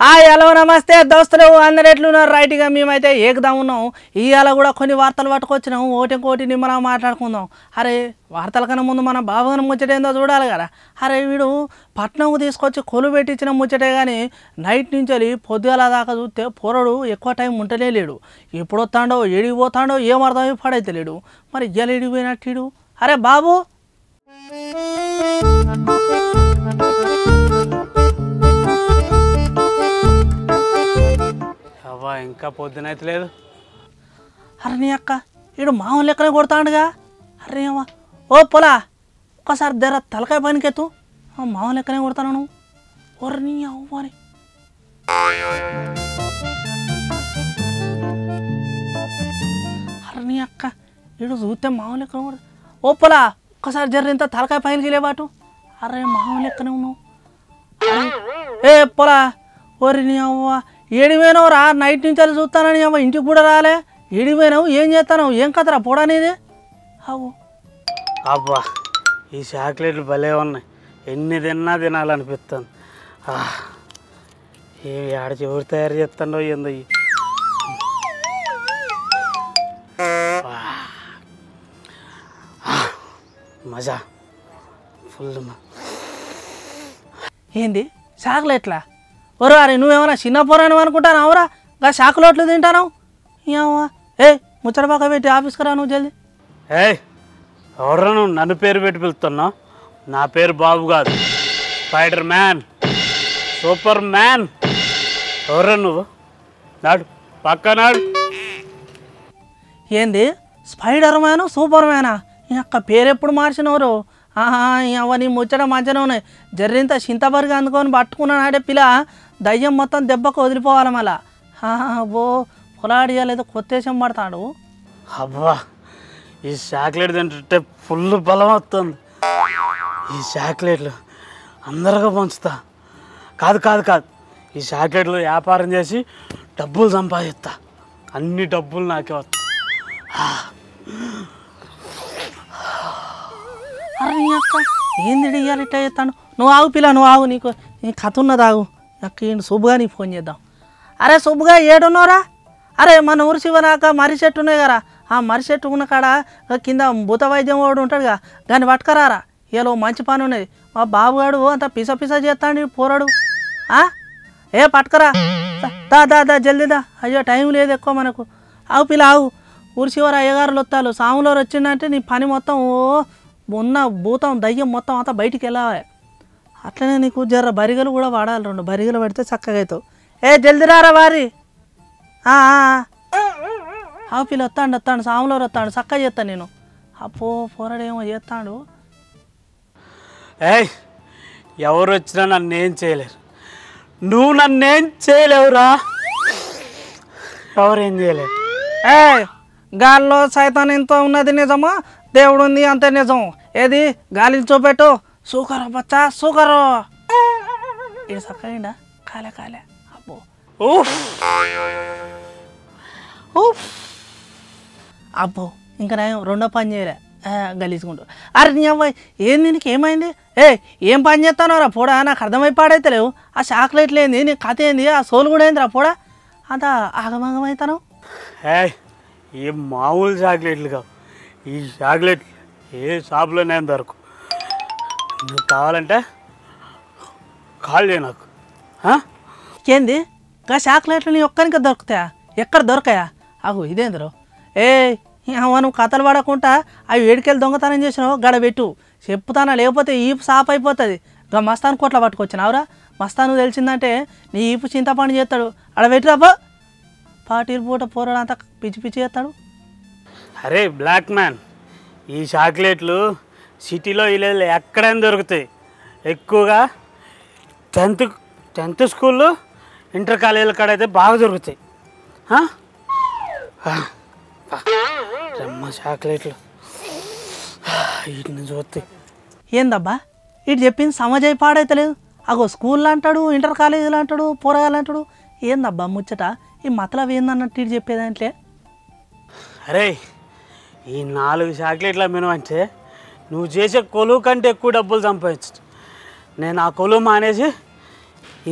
Hello నమస్తే దోస్తులు అందరు ఎట్లున్నారు రైట్గా మేమైతే ఏకదాం ఉన్నాం ఇవాళ కూడా కొన్ని వార్తలు పట్టుకొచ్చినాం ఓటి నిమ్మలా మాట్లాడుకుందాం అరే వార్తల కన్నా ముందు మన బావగారు ముచ్చటేందో చూడాలి కదా అరే వీడు పట్నంకు తీసుకొచ్చి కొలు పెట్టించిన ముచ్చటే కానీ నైట్ నుంచి పొద్దుగాల దాకా చూస్తే పోరడు ఎక్కువ టైం ఉంటనే లేడు ఎప్పుడు వస్తాడో ఏడికి పోతాడో ఏం అర్థమై పడైతే లేడు మరి ఇయ్యాల ఏడికి పోయినట్టు అరే బాబు ఇంకా పొద్దునైతే లేదు అరే నీ అక్క వీడు మామూలు లెక్కనే కొడతాడుగా అరే అమ్మా ఓ పొలా ఒక్కసారి ధర తలకాయ పనికెత్తు మామూలు లెక్కనే కొడతాను నువ్వు ఒర్ర నీ అవ్వని అరే నీ అక్క వీడు చూస్తే మామూలు లెక్కనే కొడతా ఓ పొలా ఒక్కసారి జర్ర ఇంత తలకాయ పైనకి లేబాటు అరే మామూలు లెక్కనే ఉన్నావు ఏ పొలా ఒరి నీ అవ్వ ఏడిపోయినావు రా నైట్ నుంచి అది చూస్తానని అమ్మ ఇంటికి కూడా రాలే ఏడిపోయినావు ఏం చేస్తావు ఏం కదరా పోడనేది అవు అబ్బా ఈ చాక్లెట్లు భలే ఉన్నాయి ఎన్ని తిన్నా తినాలనిపిస్తుంది ఏమి ఆడ ఎవరు తయారు చేస్తాడో ఏందో మజా ఫుల్ ఏంది చాక్లెట్లా ఒరు అరే నువ్వేమన్నా చిన్న పొరాను అనుకుంటాను అవురా ఇంకా చాకులోట్లు తింటాను ఏమా ఏ ముచ్చట పక్క పెట్టి ఆఫీస్కి రా నువ్వు జల్దీ ఎవరు నువ్వు నన్ను పేరు పెట్టి పిలుస్తున్నావు నా పేరు బాబు కాదు స్పైడర్ మ్యాన్ సూపర్ మ్యాన్ ఎవరు నువ్వు నాడు పక్క నాడు ఏంది స్పైడర్ మ్యాను సూపర్ మ్యానా ఈ అక్క పేరు ఎప్పుడు మార్చినవరు అవ్వ నీ ముచ్చట మంచిగా ఉన్నాయి జర్రింత చింతబరిగా అందుకొని పట్టుకున్నాడే పిల్ల దయ్యం మొత్తం దెబ్బకు వదిలిపోవాలి మళ్ళా ఓ పొలాడియాలేదో కొత్తేశం పడతాడు అబ్బా ఈ చాక్లెట్ తింటుంటే ఫుల్ బలం వస్తుంది ఈ చాక్లెట్లు అందరిగా పంచుతా కాదు కాదు కాదు ఈ చాక్లెట్లు వ్యాపారం చేసి డబ్బులు సంపాదిస్తా అన్ని డబ్బులు నాకే వస్తాయి అరే నీ అక్క ఏంది ఇయ్యాలి ఇట్లా చేస్తాను నువ్వు ఆగు పిల్ల నువ్వు ఆగు నీకు నీ కథ ఉన్నది ఆగు అక్క ఏంటి శుభ్గా నీకు ఫోన్ చేద్దాం అరే శుభ్గా ఏడున్నారా అరే మన ఊరు శివనాక మర్రి చెట్టు ఉన్నాయి కదా ఆ మర్రి చెట్టు ఉన్న కాడ కింద భూత వైద్యం వాడు ఉంటాడుగా దాన్ని పట్టుకరారా ఏలో మంచి పని ఉన్నది మా బాబుగాడు అంత పిస చేస్తాడు పోరాడు ఏ పట్టుకరా దా జల్దీదా అయ్యో టైం లేదు ఎక్కువ మనకు ఆగు పిల్ల ఆగు ఊరు శివరు అయ్యగారులు వస్తాలు సాములో వచ్చిందంటే నీ పని మొత్తం ఉన్న భూతం దయ్యం మొత్తం అంతా బయటికి వెళ్ళాలి అట్లనే నీకు జర్ర బరిగలు కూడా వాడాలి 2 బరిగలు పడితే చక్కగా అవుతావు ఏ జల్దీ రారా వారి ఆ పిల్ల వస్తాడు సాములో వస్తాడు చక్కగా చేస్తాను నేను అప్పో పోరాడేమో చేస్తాడు ఎవరు వచ్చినా నన్నేం చేయలేరు నువ్వు నన్నేం చేయలేవురా ఎవరేం చేయలేరు గాల్లో సైతాన్ ఎంతో ఉన్నది నిజమా దేవుడు ఉంది అంతే నిజం ఏది గాలిని చూపెట్టు సూకరు బచ్చా సూకరు ఇది చక్కగా కాలే అబ్బో అబ్బో ఇంకా నేను 2వ పని చేయలే గలీసుకుంటూ అరే నీ అమ్మాయి ఏంది నీకు ఏమైంది ఏం పని చేస్తానో రా పోడా నాకు అర్థమైపాడైతే లేవు ఆ చాక్లెట్లు ఏంది నీ కథ ఏంది ఆ సోలు కూడా ఏంది రా పోడా అంత ఆగమాగమవుతాను ఏ మామూలు చాక్లెట్లు కావు ఈ చాక్లెట్ ఏ షాప్లోనే దొరకు నువ్వు కావాలంటే కాల్ చేయ నాకు ఏంది ఇంకా చాక్లెట్లు నీ ఒక్కరికి దొరుకుతాయా ఎక్కడ దొరకాయా అగు ఇదేందరో నువ్వు కథలు పడకుండా అవి వేడికెళ్ళి దొంగతనం చేసినావు గడబెట్టు చెప్పుతానా లేకపోతే ఈపు సాప్ అయిపోతుంది ఇంకా మస్తాను కోట్ల పట్టుకొచ్చినావురా మస్తాను తెలిసిందంటే నీ ఈపు చింతపండు చేస్తాడు అడబెట్టురాబో పార్టీలు పూట పోరాడంతా పిచ్చి చేస్తాడు అరే బ్లాక్ మ్యాన్ ఈ చాక్లెట్లు సిటీలో ఇలా ఎక్కడైనా దొరుకుతాయి ఎక్కువగా 10th స్కూల్లో ఇంటర్ కాలేజీల కాడ అయితే బాగా దొరుకుతాయి రమ్మ చాక్లెట్లు వీటిని చూస్తాయి ఏందబ్బా ఇటు చెప్పింది సమాజం పాడైతలేదు అగో స్కూల్లో అంటాడు ఇంటర్ కాలేజీలో అంటాడు పోరగాలు అంటాడు ఏందబ్బా ముచ్చట ఈ మతలబ్ ఏందన్నట్టు ఇటు చెప్పేదాంట్లే అరే ఈ 4 చాక్లెట్లు అమ్మినవంటే నువ్వు చేసే కొలువు కంటే ఎక్కువ డబ్బులు సంపాదించు నేను ఆ కొలువు మానేసి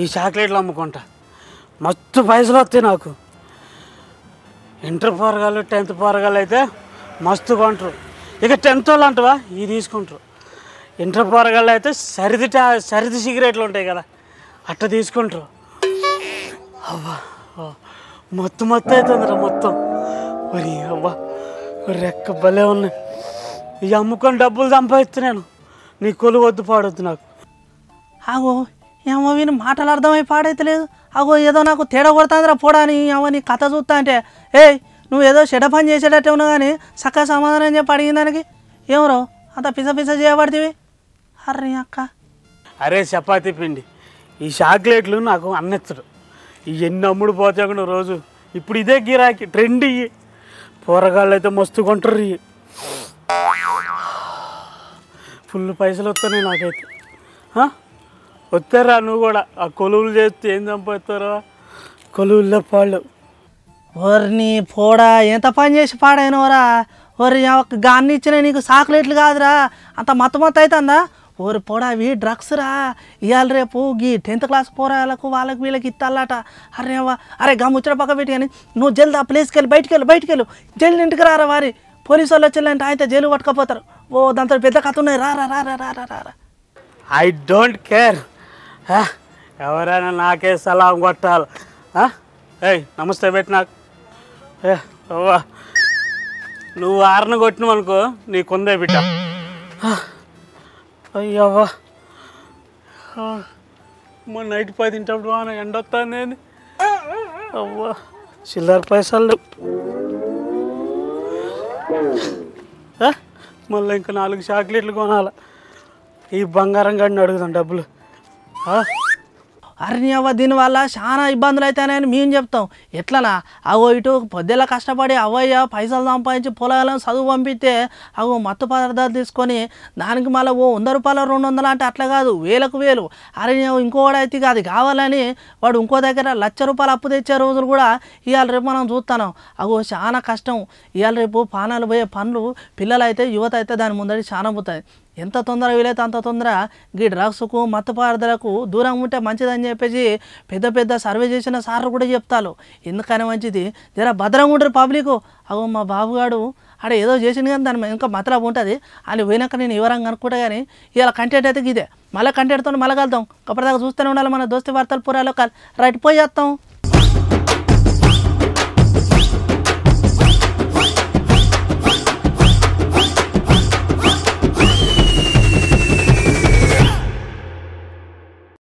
ఈ చాక్లెట్లు అమ్ముకుంటా మస్తు పైసలు వస్తాయి నాకు. ఇంటర్ పోరగాళ్ళు 10th పోరగాళ్ళు అయితే మస్తు కొంటారు. ఇక 10th వాళ్ళు అంటవా ఇవి తీసుకుంటారు. ఇంటర్ పోరగాళ్ళు అయితే సరిది సిగరెట్లు ఉంటాయి కదా అట్లా తీసుకుంటారు. అవ్వా మొత్తం అవుతుందిరా మొత్తం. మరి అవ్వా రెక్క భలే ఉన్నాయి. ఇవి అమ్ముకొని డబ్బులు సంపాదిస్తున్నాను. నీ కొలువు వద్దు పాడొద్దు నాకు. ఆగో ఏమో విని మాటలు అర్థమై పాడైతలేదు. అగో ఏదో నాకు తేడా కొడుతుందిరా పోడా అని ఏమో నీ కథ చూస్తా అంటే ఏయ్ నువ్వు ఏదో చెడ్డ పని చేసేటట్టే ఉన్నావు కానీ చక్కగా సమాధానం చెప్పి అడిగిన దానికి ఏమరో అంత పిస చేయబడితివి. అర్రే అక్క అరే చపాతీ పిండి ఈ చాక్లెట్లు నాకు అన్నెత్తడు. ఇవన్నీ అమ్ముడు పోతాకుండా రోజు ఇప్పుడు ఇదే గిరాకీ ట్రెండ్. ఇవి పోరగాళ్ళు అయితే మస్తు కొంటారు. ఇవి ఫుల్ పైసలు వస్తున్నాయి నాకైతే. వస్తారా నువ్వు కూడా ఆ కొలువులు చేస్తే ఏం సంపాదిస్తారా? కొలువుల్లో పాళ్ళు. ఓర్ని పోడా ఎంత పని చేసి పాడైనవరా. ఓరి గాన్ని ఇచ్చిన నీకు చాక్లెట్లు కాదురా అంత మొత్తం అవుతుందా. ఓరి పోడా అవి డ్రగ్స్ రా. ఇవాళ రేపు గీ 10th క్లాస్ పోరాళ్ళకు వాళ్ళకి వీళ్ళకి ఇస్తాలట. అరే గా ముచ్చట పక్క పెట్టి కానీ నువ్వు జల్ది ఆ ప్లేస్కి వెళ్ళి బయటికి వెళ్ళు జల్ది ఇంటికి రారా. వారి పోలీసు వాళ్ళు వచ్చేళ్ళంటే అయితే జైలు పట్టుకపోతారు. ఓ దాంతో పెద్ద కథ ఉన్నాయి. రా. I don't care. ఎవరైనా నాకే సలాం కొట్టాలి. ఏయ్ నమస్తే పెట్టి నాకు. అవ్వా నువ్వు ఆరన కొట్టినవనుకో నీకుందే బిడ్డ. అయ్యవ్వా మా నైట్ 10 తింటప్పుడు ఎండ వస్తుంది ఏంది. అవ్వా చిల్లర పైసలు మళ్ళీ ఇంకా 4 చాక్లెట్లు కొనాలి. ఈ బంగారం గడిని అడుగుదాం డబ్బులు. అరే అవ్వ దీనివల్ల చాలా ఇబ్బందులు అవుతాయని మేము చెప్తాం. ఎట్లనా అగో ఇటు పొద్దులా కష్టపడి అవయ్య పైసలు సంపాదించి పొలాలను చదువు పంపిస్తే అగో మత్తు పదార్థాలు తీసుకొని దానికి మళ్ళీ ఓ 100 రూపాయలు 200 అంటే అట్లా కాదు వేలకు వేలు. అరే ఇంకోవాడు అయితే అది కావాలని వాడు ఇంకో దగ్గర 1,00,000 రూపాయలు అప్పు తెచ్చే రోజులు కూడా ఇవాళ రేపు మనం చూస్తున్నాం. అగో చాలా కష్టం. ఇవాళ రేపు పానాలు పోయే పనులు పిల్లలు అయితే యువత అయితే దాని ముందడి చాలా పోతుంది. ఎంత తొందర వీలైతే అంత తొందర ఈ డ్రగ్స్కు మత్తు పదార్థాలకు దూరం ఉంటే మంచిదని చెప్పేసి పెద్ద సర్వే చేసిన సార్లు కూడా చెప్తారు. ఎందుకని మంచిది జర భద్రంగా ఉంటారు పబ్లిక్. అగో మా బాబుగాడు ఆడ ఏదో చేసింది కానీ దాని ఇంకా మతలబు ఉంటుంది అని పోయినాక నేను వివరంగా అనుకుంటా. కానీ ఇలా కంటెంట్ అయితే ఇదే మళ్ళీ కంటెంట్తో మళ్ళీ కలుద్దాం. అప్పటిదాకా చూస్తూనే ఉండాలి మన దోస్తీ వార్తలు పురాలో రైట్ పోయి చేస్తాం.